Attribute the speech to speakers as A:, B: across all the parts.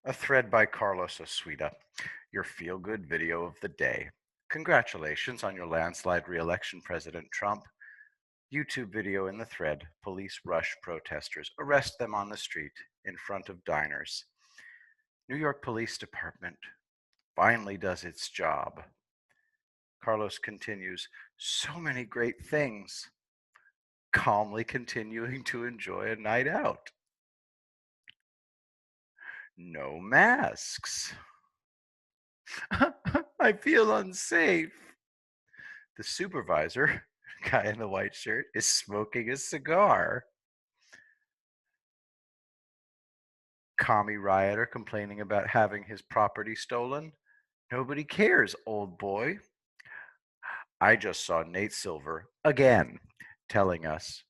A: A thread by Carlos Osuita, your feel-good video of the day. Congratulations on your landslide re-election, President Trump. YouTube video in the thread, police rush protesters, arrest them on the street in front of diners. New York Police Department finally does its job. Carlos continues, so many great things, calmly continuing to enjoy a night out. No masks. I feel unsafe. The supervisor, guy in the white shirt, is smoking a cigar. Commie rioter complaining about having his property stolen. Nobody cares, old boy. I just saw Nate Silver again telling us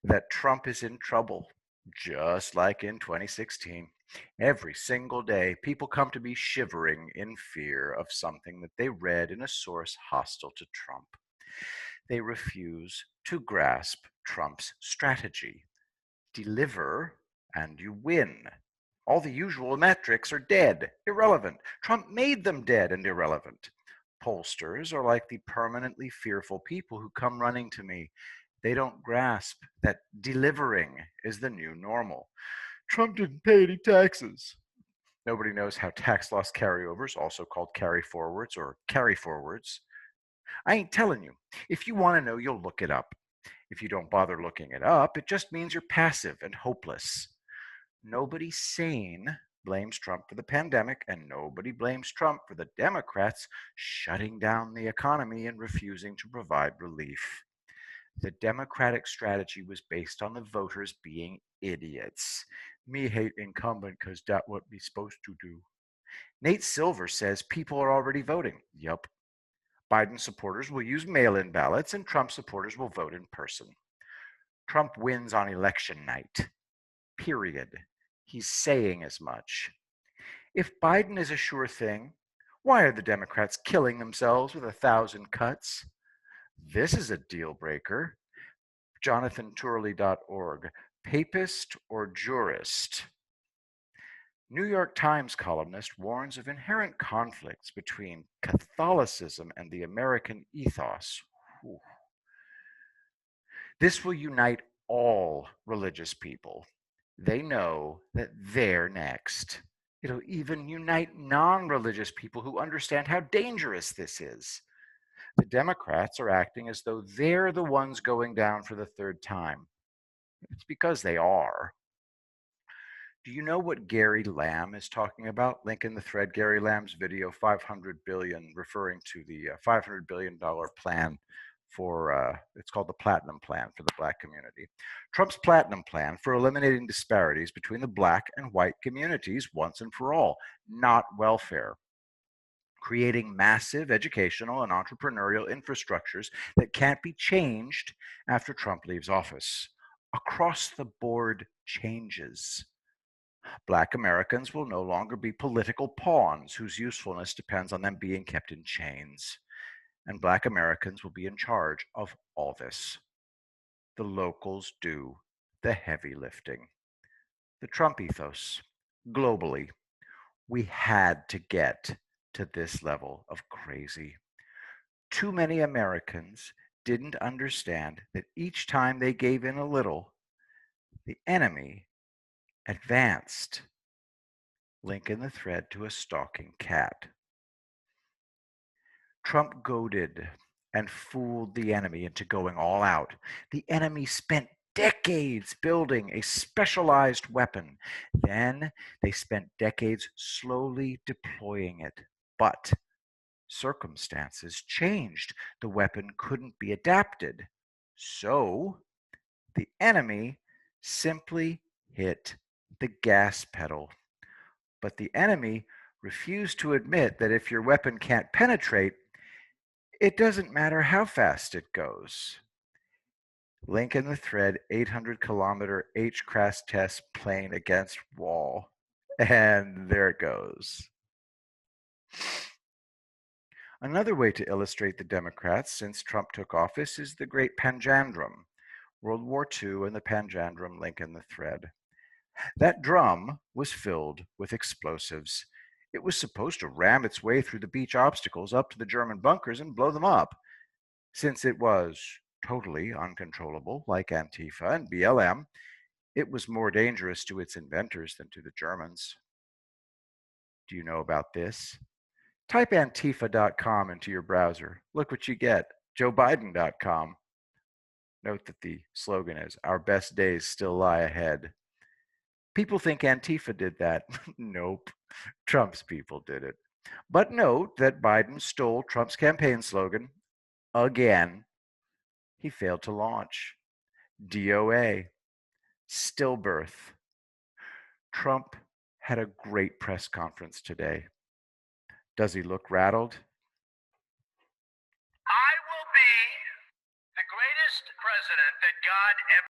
A: that Trump is in trouble, just like in 2016. Every single day, people come to be shivering in fear of something that they read in a source hostile to Trump. They refuse to grasp Trump's strategy. Deliver and you win. All the usual metrics are dead, irrelevant. Trump made them dead and irrelevant. Pollsters are like the permanently fearful people who come running to me. They don't grasp that delivering is the new normal. Trump didn't pay any taxes. Nobody knows how tax loss carryovers, also called carry forwards or carry forwards. I ain't telling you. If you want to know, you'll look it up. If you don't bother looking it up, it just means you're passive and hopeless. Nobody sane blames Trump for the pandemic, and nobody blames Trump for the Democrats shutting down the economy and refusing to provide relief. The Democratic strategy was based on the voters being idiots. Me hate incumbent because that what we supposed to do. Nate Silver says people are already voting. Yup. Biden supporters will use mail-in ballots and Trump supporters will vote in person. Trump wins on election night. Period. He's saying as much. If Biden is a sure thing, why are the Democrats killing themselves with 1,000 cuts? This is a deal breaker. JonathanTurley.org. Papist or jurist? New York Times columnist warns of inherent conflicts between Catholicism and the American ethos. Whew. This will unite all religious people. They know that they're next. It'll even unite non-religious people who understand how dangerous this is. The Democrats are acting as though they're the ones going down for the third time. It's because they are. Do you know what Gary Lamb is talking about? Link in the thread, Gary Lamb's video, 500 billion, referring to the $500 billion plan for, it's called the Platinum Plan for the Black community. Trump's Platinum Plan for eliminating disparities between the Black and white communities once and for all, not welfare. Creating massive educational and entrepreneurial infrastructures that can't be changed after Trump leaves office. Across the board changes. Black Americans will no longer be political pawns whose usefulness depends on them being kept in chains. And Black Americans will be in charge of all this. The locals do the heavy lifting. The Trump ethos, globally, we had to get to this level of crazy. Too many Americans didn't understand that each time they gave in a little, the enemy advanced. Link in the thread to a stalking cat. Trump goaded and fooled the enemy into going all out. The enemy spent decades building a specialized weapon. Then they spent decades slowly deploying it. But circumstances changed. The weapon couldn't be adapted. So the enemy simply hit the gas pedal. But the enemy refused to admit that if your weapon can't penetrate, it doesn't matter how fast it goes. Link in the thread, 800-kilometer H-crash test plane against wall. And there it goes. Another way to illustrate the Democrats since Trump took office is the Great Panjandrum. World War II and the Panjandrum, link in the thread. That drum was filled with explosives. It was supposed to ram its way through the beach obstacles up to the German bunkers and blow them up. Since it was totally uncontrollable, like Antifa and BLM, it was more dangerous to its inventors than to the Germans. Do you know about this? Type antifa.com into your browser. Look what you get. JoeBiden.com. Note that the slogan is, "Our best days still lie ahead." People think Antifa did that. Nope. Trump's people did it. But note that Biden stole Trump's campaign slogan again. He failed to launch. DOA. Stillbirth. Trump had a great press conference today. Does he look rattled?
B: I will be the greatest president that God ever